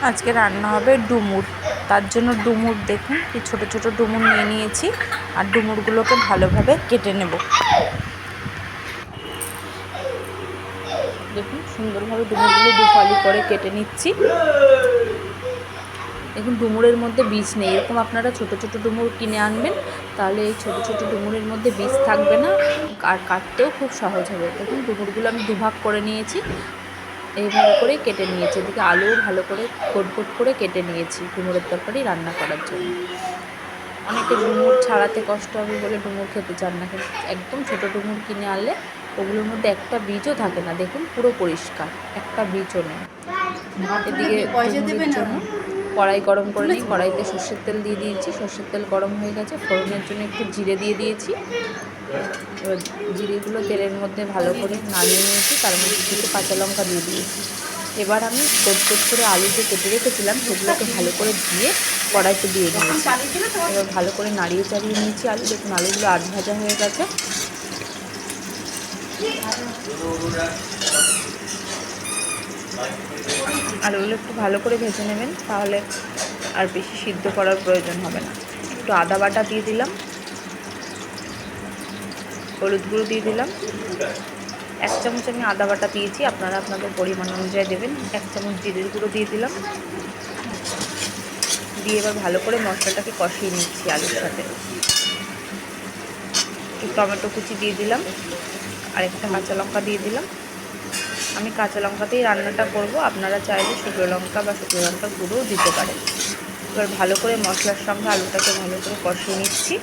আজকে রান্না হবে ডুমুর। তার জন্য ডুমুর দেখুন কি ছোট ছোট ডুমুর নিয়ে নিয়েছি, আর ডুমুরগুলোকে ভালোভাবে কেটে নেব। দেখুন সুন্দরভাবে ডুমুরগুলো দুফালি করে কেটে নিচ্ছি। দেখুন ডুমুরের মধ্যে বীজ নেই, এরকম আপনারা ছোট ছোট ডুমুর কিনে আনবেন, তাহলে এই ছোট ছোট ডুমুরের মধ্যে বীজ থাকবে না, আর কাটতেও খুব সহজ হবে। দেখুন ডুমুরগুলো আমি দুভাগ করে নিয়েছি, এইভাবে করে কেটে নিয়েছি। এদিকে আলুও ভালো করে গোট গোট করে কেটে নিয়েছি ডুমুরের তরকারি রান্না করার জন্য। অনেকে ডুমুর ছাড়াতে কষ্ট হবে বলে ডুমুর খেতে চান না, কিন্তু একদম ছোটো ডুমুর কিনে আনলে ওগুলোর মধ্যে একটা বীজও থাকে না। দেখুন পুরো পরিষ্কার, একটা বীজও নেই। এদিকে ডুমুরের জন্য কড়াই গরম করে নিই, কড়াইতে সর্ষের তেল দিয়ে দিয়েছি। সর্ষের তেল গরম হয়ে গেছে, ফোড়নের জন্য একটু জিরে দিয়ে দিয়েছি। এবার জিরেগুলো তেলের মধ্যে ভালো করে নাড়িয়ে নিয়েছি, তার মধ্যে কিছু কাঁচা লঙ্কা দিয়ে দিয়েছি। এবার আমি গোট গোট করে আলু যে কেটে রেখেছিলাম সেগুলোকে ভালো করে ধুয়ে কড়াইতে দিয়ে দিয়েছি। এবার ভালো করে নাড়িয়ে চাড়িয়ে নিয়েছি আলু। দেখুন আলুগুলো আধ ভাজা হয়ে গেছে। আলুগুলো একটু ভালো করে ভেজে নেবেন, তাহলে আর বেশি সিদ্ধ করার প্রয়োজন হবে না। একটু আদা বাটা দিয়ে দিলাম, হলুদ গুঁড়ো দিয়ে দিলাম। 1 চামচ আমি আদা বাটা দিয়েছি, আপনারা আপনাদের পরিমাণ অনুযায়ী দেবেন। 1 চামচ জিরের গুঁড়ো দিয়ে দিলাম, দিয়ে এবার ভালো করে মশলাটাকে কষিয়ে নিচ্ছি আলুর সাথে। একটু টমেটো কুচি দিয়ে দিলাম, আর একটা কাঁচা লঙ্কা দিয়ে দিলাম। আমি কাঁচা লঙ্কাতেই রান্নাটা করব, আপনারা চাইলে শুকনো লঙ্কা বা শুকনো লঙ্কার গুঁড়োও দিতে পারেন। এবার ভালো করে মশলার সঙ্গে আলুটাকে ভালো করে কষিয়ে নিচ্ছি।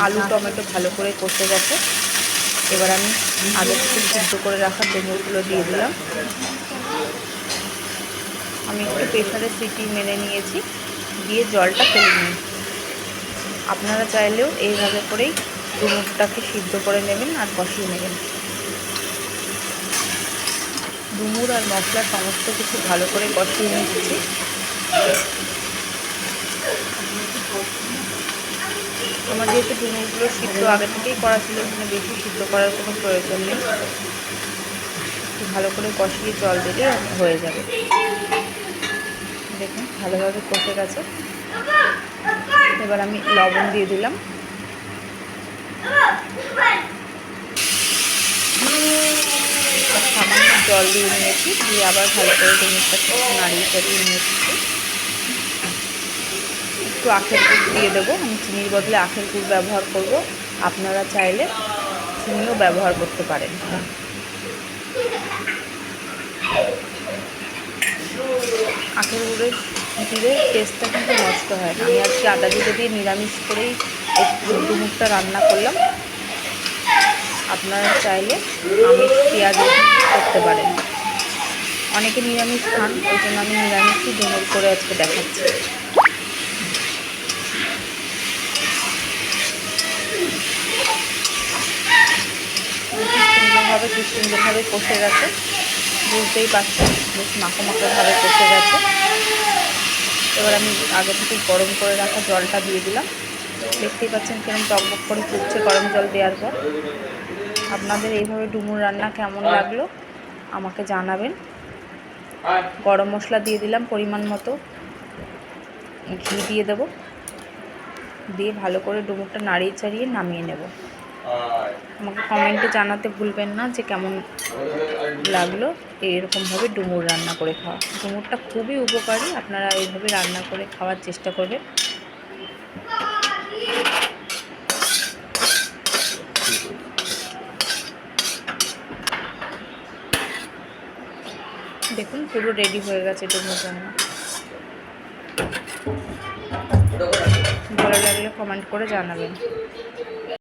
আলু টমেটো ভালো করে কষে গেছে। এবার আমি আগে থেকে সিদ্ধ করে রাখা ডুমুরগুলো দিয়ে দিলাম। আমি একটু প্রেসারে সিটি মেরে নিয়েছি, দিয়ে জলটা ফেলে নিই। আপনারা চাইলেও এইভাবে করেই ডুমুরটাকে সিদ্ধ করে নেবেন আর কষিয়ে নেবেন। ডুমুর আর মশলা সমস্ত কিছু ভালো করে কষিয়ে নিচ্ছি। আমার যেহেতু ডুমুরগুলো সিদ্ধ আগে থেকেই করা ছিল, এখানে বেশি সিদ্ধ করার কোনো প্রয়োজন নেই। একটু ভালো করে কষিয়ে জল দিলে হয়ে যাবে। দেখুন ভালোভাবে কষে গেছে। এবার আমি লবণ দিয়ে দিলাম, সামান্য জল দিয়ে নিয়েছি, দিয়ে আবার ভালো করে ডুমুরটাকে নাড়িয়ে চাড়িয়ে নিয়েছি। একটু আখের গুড় দিয়ে দেবো, আমি চিনির বদলে আখের গুড় ব্যবহার করব, আপনারা চাইলে চিনিও ব্যবহার করতে পারেন। আখের গুড়ের দিলে টেস্টটা কিন্তু নষ্ট হয় না। আমি আজকে আদা জিরে দিয়ে নিরামিষ করেই ডুমুরটা রান্না করলাম, আপনারা চাইলে আমিষ পেঁয়াজ করতে পারেন। অনেকে নিরামিষ খান, ওই জন্য আমি নিরামিষই ডুমুর করে আজকে দেখাচ্ছি। কি সুন্দরভাবে কষে গেছে, বুঝতেই পারছেন বেশ মাখো মাখোভাবে কষে গেছে। এবার আমি আগে থেকে গরম করে রাখা জলটা দিয়ে দিলাম। দেখতেই পাচ্ছেন কিরকম টকবক করে ফুটছে গরম জল দেওয়ার পর। আপনাদের এইভাবে ডুমুর রান্না কেমন লাগলো আমাকে জানাবেন। গরম মশলা দিয়ে দিলাম পরিমাণ মতো, ঘি দিয়ে দেবো, দিয়ে ভালো করে ডুমুরটা নাড়িয়ে চাড়িয়ে নামিয়ে নেব। আমাকে কমেন্টে জানাতে ভুলবেন না যে কেমন লাগলো এরকমভাবে ডুমুর রান্না করে খাওয়া। ডুমুরটা খুবই উপকারী, আপনারা এইভাবে রান্না করে খাওয়ার চেষ্টা করবেন। দেখুন পুরো রেডি হয়ে গেছে ডুমুর রান্না। ভালো লাগলে কমেন্ট করে জানাবেন।